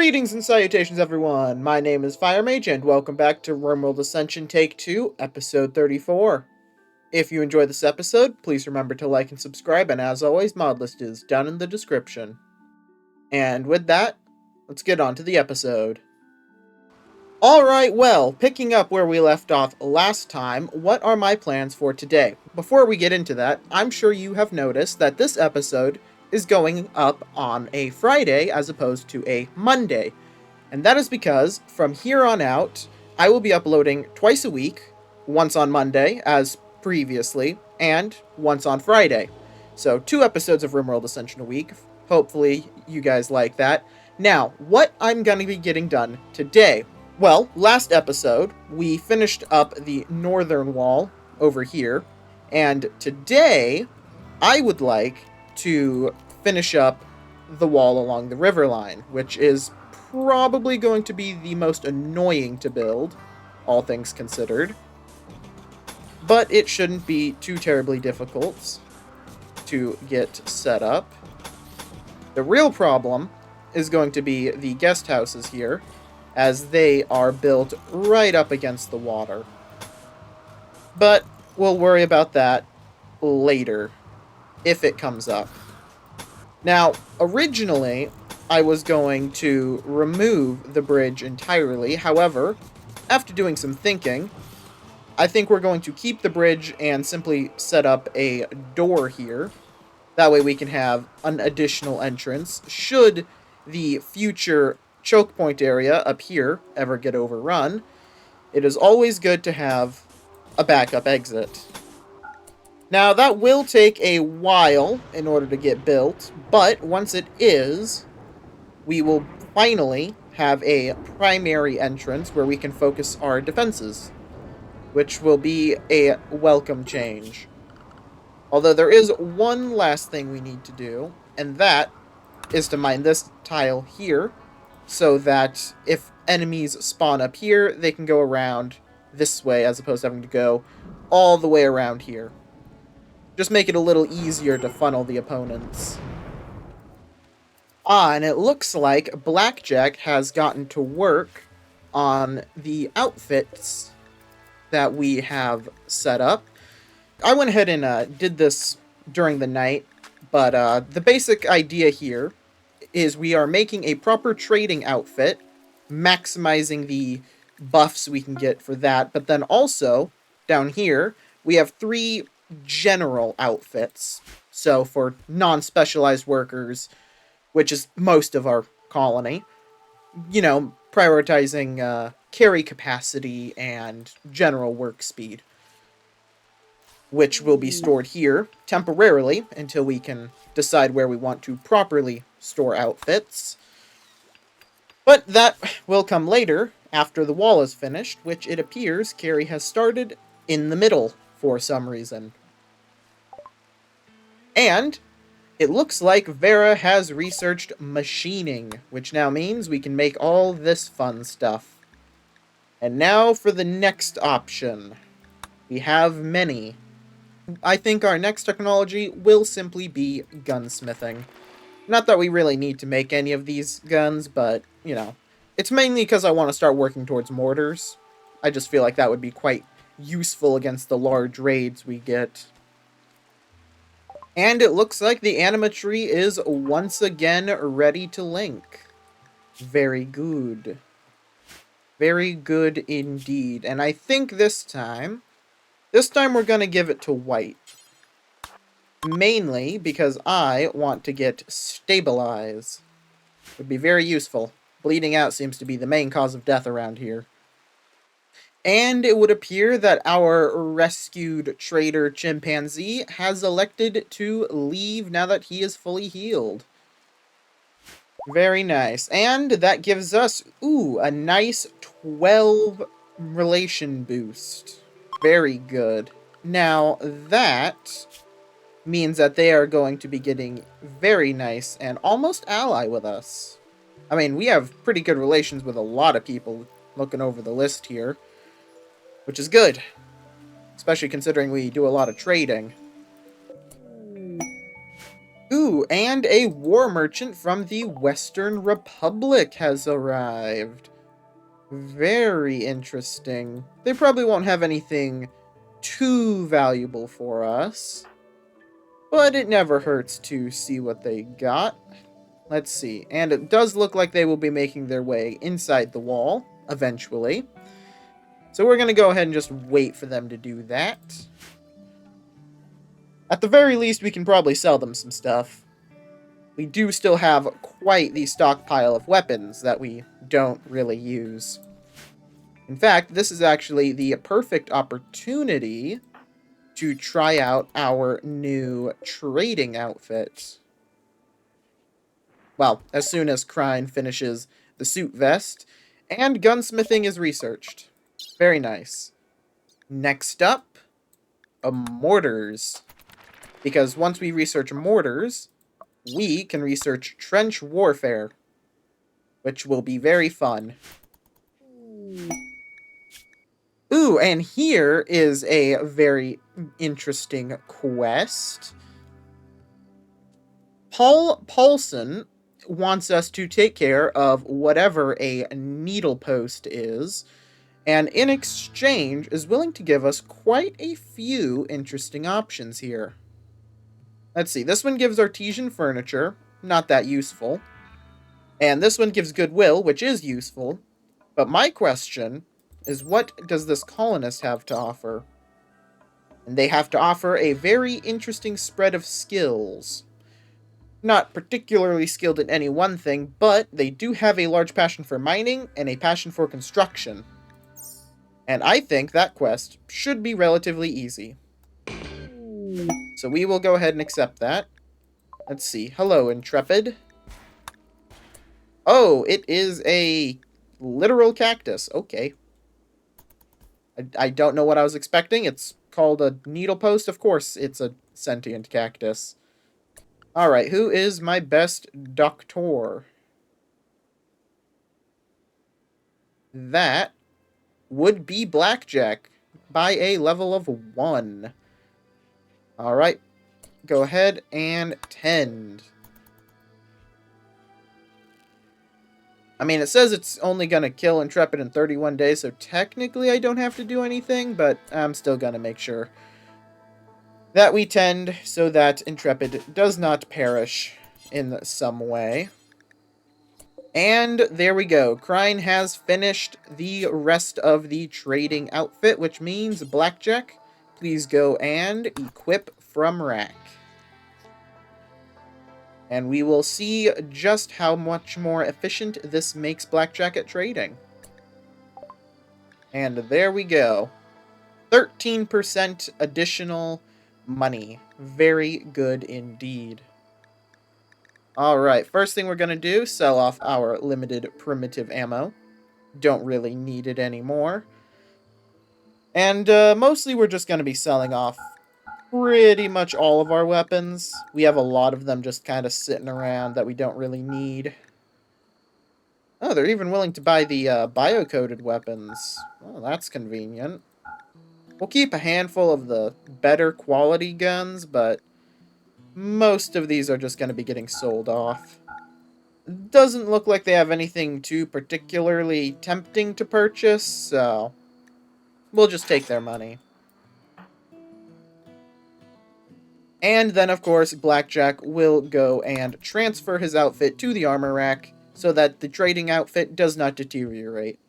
Greetings and salutations, everyone! My name is Fire Mage, and welcome back to Rimworld Ascension Take 2, Episode 34. If you enjoyed this episode, please remember to like and subscribe, and as always, mod list is down in the description. And with that, let's get on to the episode. Alright, well, picking up where we left off last time, what are my plans for today? Before we get into that, I'm sure you have noticed that this episode is going up on a Friday as opposed to a Monday. And that is because, from here on out, I will be uploading twice a week, once on Monday, as previously, and once on Friday. So, 2 episodes of RimWorld Ascension a week. Hopefully, you guys like that. Now, what I'm going to be getting done today. Well, last episode, we finished up the northern wall over here, and today, I would like to finish up the wall along the river line, which is probably going to be the most annoying to build, all things considered. But it shouldn't be too terribly difficult to get set up. The real problem is going to be the guest houses here, as they are built right up against the water. But we'll worry about that later, if it comes up. Now, originally, I was going to remove the bridge entirely. However, after doing some thinking, I think we're going to keep the bridge and simply set up a door here. That way we can have an additional entrance should the future choke point area up here ever get overrun. It is always good to have a backup exit. Now, that will take a while in order to get built, but once it is, we will finally have a primary entrance where we can focus our defenses, which will be a welcome change. Although there is one last thing we need to do, and that is to mine this tile here, so that if enemies spawn up here, they can go around this way as opposed to having to go all the way around here. Just make it a little easier to funnel the opponents. And it looks like Blackjack has gotten to work on the outfits that we have set up. I went ahead and did this during the night, but the basic idea here is we are making a proper trading outfit, maximizing the buffs we can get for that, but then also, down here, we have 3 general outfits. So for non-specialized workers, which is most of our colony, you know, prioritizing carry capacity and general work speed, which will be stored here temporarily until we can decide where we want to properly store outfits. But that will come later, after the wall is finished, which it appears Carrie has started in the middle for some reason. And it looks like Vera has researched machining, which now means we can make all this fun stuff. And now for the next option. We have many. I think our next technology will simply be gunsmithing. Not that we really need to make any of these guns, but, you know, it's mainly because I want to start working towards mortars. I just feel like that would be quite useful against the large raids we get. And it looks like the anima tree is once again ready to link. Very good. Very good indeed. And I think this time we're going to give it to white. Mainly because I want to get stabilize. Would be very useful. Bleeding out seems to be the main cause of death around here. And it would appear that our rescued trader chimpanzee has elected to leave now that he is fully healed. Very nice. And that gives us, a nice 12 relation boost. Very good. Now, that means that they are going to be getting very nice and almost ally with us. I mean, we have pretty good relations with a lot of people looking over the list here, which is good, especially considering we do a lot of trading. Ooh, and a war merchant from the Western Republic has arrived. Very interesting. They probably won't have anything too valuable for us, but it never hurts to see what they got. Let's see. And it does look like they will be making their way inside the wall eventually. So we're going to go ahead and just wait for them to do that. At the very least, we can probably sell them some stuff. We do still have quite the stockpile of weapons that we don't really use. In fact, this is actually the perfect opportunity to try out our new trading outfit. Well, as soon as Krine finishes the suit vest, and gunsmithing is researched. Very nice. Next up, mortars. Because once we research mortars, we can research trench warfare, which will be very fun. Ooh, and here is a very interesting quest. Paul Paulson wants us to take care of whatever a needle post is, and in exchange is willing to give us quite a few interesting options here. Let's see, this one gives artesian furniture, not that useful. And this one gives goodwill, which is useful. But my question is, what does this colonist have to offer? And they have to offer a very interesting spread of skills. Not particularly skilled in any one thing, but they do have a large passion for mining and a passion for construction. And I think that quest should be relatively easy. So we will go ahead and accept that. Let's see. Hello, Intrepid. Oh, it is a literal cactus. Okay. I don't know what I was expecting. It's called a needle post. Of course, it's a sentient cactus. Alright, who is my best doctor? That would be Blackjack by a level of 1. Alright, go ahead and tend. I mean, it says it's only going to kill Intrepid in 31 days, so technically I don't have to do anything, but I'm still going to make sure that we tend so that Intrepid does not perish in some way. And there we go. Krine has finished the rest of the trading outfit, which means Blackjack, please go and equip from rack. And we will see just how much more efficient this makes Blackjack at trading. And there we go. 13% additional money. Very good indeed. Alright, first thing we're going to do, sell off our limited primitive ammo. Don't really need it anymore. And mostly we're just going to be selling off pretty much all of our weapons. We have a lot of them just kind of sitting around that we don't really need. Oh, they're even willing to buy the bio-coded weapons. Oh, that's convenient. We'll keep a handful of the better quality guns, but most of these are just going to be getting sold off. Doesn't look like they have anything too particularly tempting to purchase, so we'll just take their money. And then, of course, Blackjack will go and transfer his outfit to the armor rack so that the trading outfit does not deteriorate.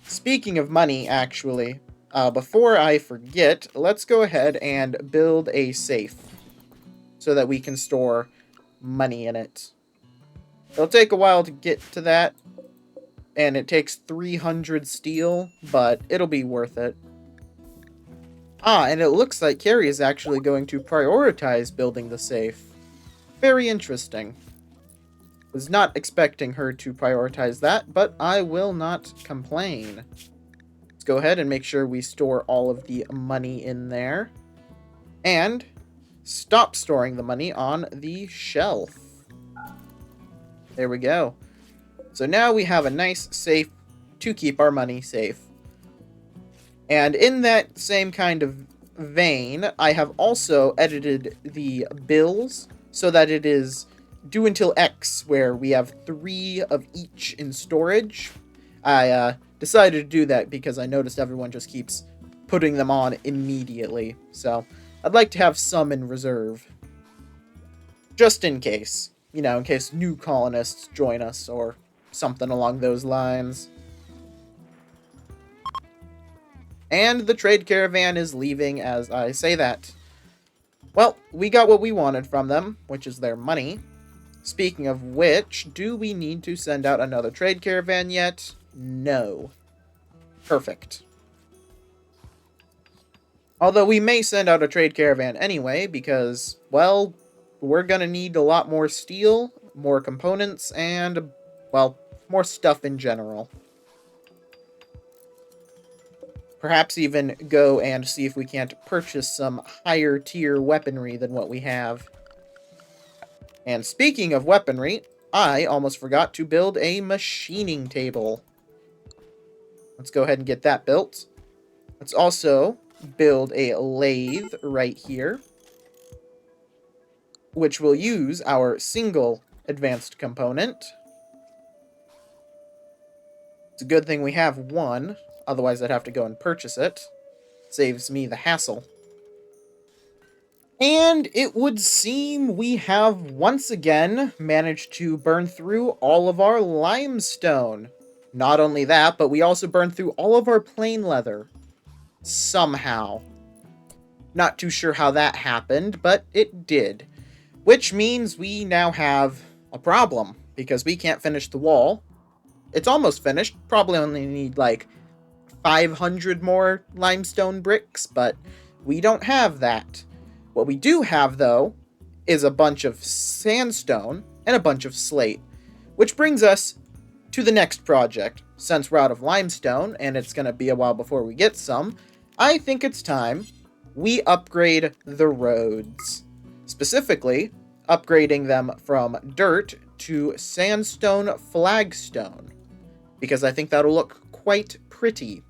Speaking of money, actually, before I forget, let's go ahead and build a safe so that we can store money in it. It'll take a while to get to that, and it takes 300 steel, but it'll be worth it. Ah, and it looks like Carrie is actually going to prioritize building the safe. Very interesting. Was not expecting her to prioritize that, but I will not complain. Let's go ahead and make sure we store all of the money in there. And stop storing the money on the shelf. There we go. So now we have a nice safe to keep our money safe. And in that same kind of vein, I have also edited the bills so that it is due until X, where we have 3 of each in storage. I decided to do that because I noticed everyone just keeps putting them on immediately. So I'd like to have some in reserve. Just in case. You know, in case new colonists join us or something along those lines. And the trade caravan is leaving as I say that. Well, we got what we wanted from them, which is their money. Speaking of which, do we need to send out another trade caravan yet? No. Perfect. Although we may send out a trade caravan anyway, because, well, we're gonna need a lot more steel, more components, and, well, more stuff in general. Perhaps even go and see if we can't purchase some higher tier weaponry than what we have. And speaking of weaponry, I almost forgot to build a machining table. Let's go ahead and get that built. Let's also build a lathe right here, which will use our single advanced component. It's a good thing we have one, otherwise I'd have to go and purchase it. Saves me the hassle. And it would seem we have once again managed to burn through all of our limestone. Not only that, but we also burned through all of our plain leather. Somehow. Not too sure how that happened, but it did. Which means we now have a problem, because we can't finish the wall. It's almost finished. Probably only need like 500 more limestone bricks, but we don't have that. What we do have, though, is a bunch of sandstone and a bunch of slate. Which brings us to the next project. Since we're out of limestone, and it's going to be a while before we get some, I think it's time we upgrade the roads. Specifically, upgrading them from dirt to sandstone flagstone, because I think that'll look quite pretty.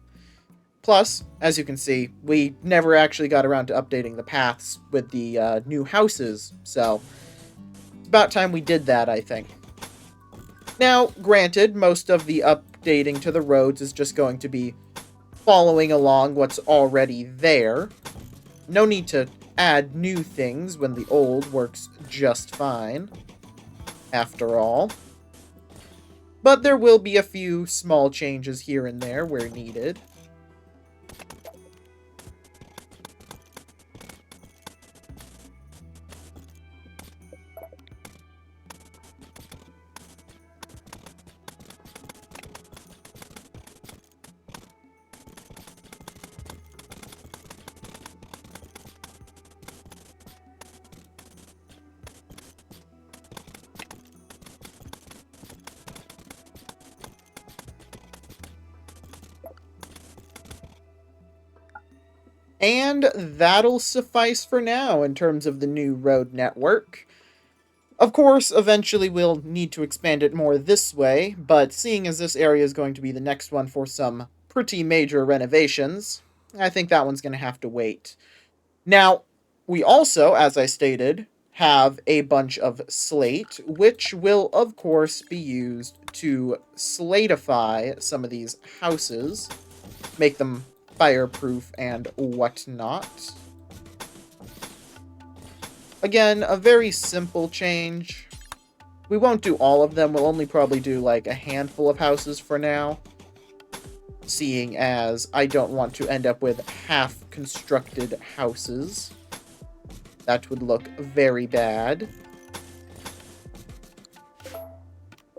Plus, as you can see, we never actually got around to updating the paths with the new houses, so it's about time we did that, I think. Now, granted, most of the updating to the roads is just going to be following along what's already there. No need to add new things when the old works just fine, after all. But there will be a few small changes here and there where needed. And that'll suffice for now in terms of the new road network. Of course, eventually we'll need to expand it more this way, but seeing as this area is going to be the next one for some pretty major renovations, I think that one's going to have to wait. Now, we also, as I stated, have a bunch of slate, which will, of course, be used to slateify some of these houses, make them fireproof and whatnot. Again, a very simple change. We won't do all of them, we'll only probably do like a handful of houses for now, seeing as I don't want to end up with half-constructed houses. That would look very bad.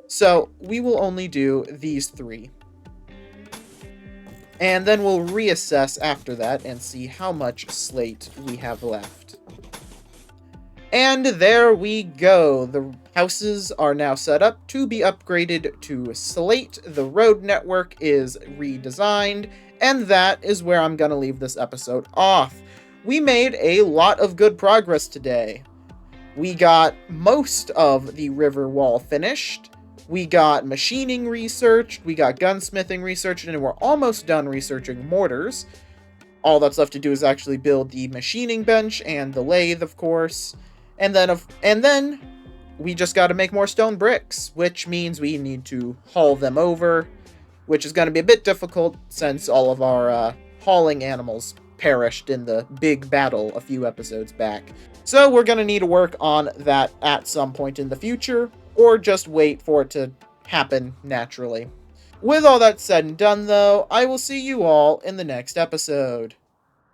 So, we will only do these 3. And then we'll reassess after that and see how much slate we have left. And there we go. The houses are now set up to be upgraded to slate. The road network is redesigned. And that is where I'm going to leave this episode off. We made a lot of good progress today. We got most of the river wall finished. We got machining researched, we got gunsmithing researched, and we're almost done researching mortars. All that's left to do is actually build the machining bench and the lathe, of course. And then we just got to make more stone bricks, which means we need to haul them over, which is going to be a bit difficult since all of our hauling animals perished in the big battle a few episodes back. So we're going to need to work on that at some point in the future, or just wait for it to happen naturally. With all that said and done, though, I will see you all in the next episode.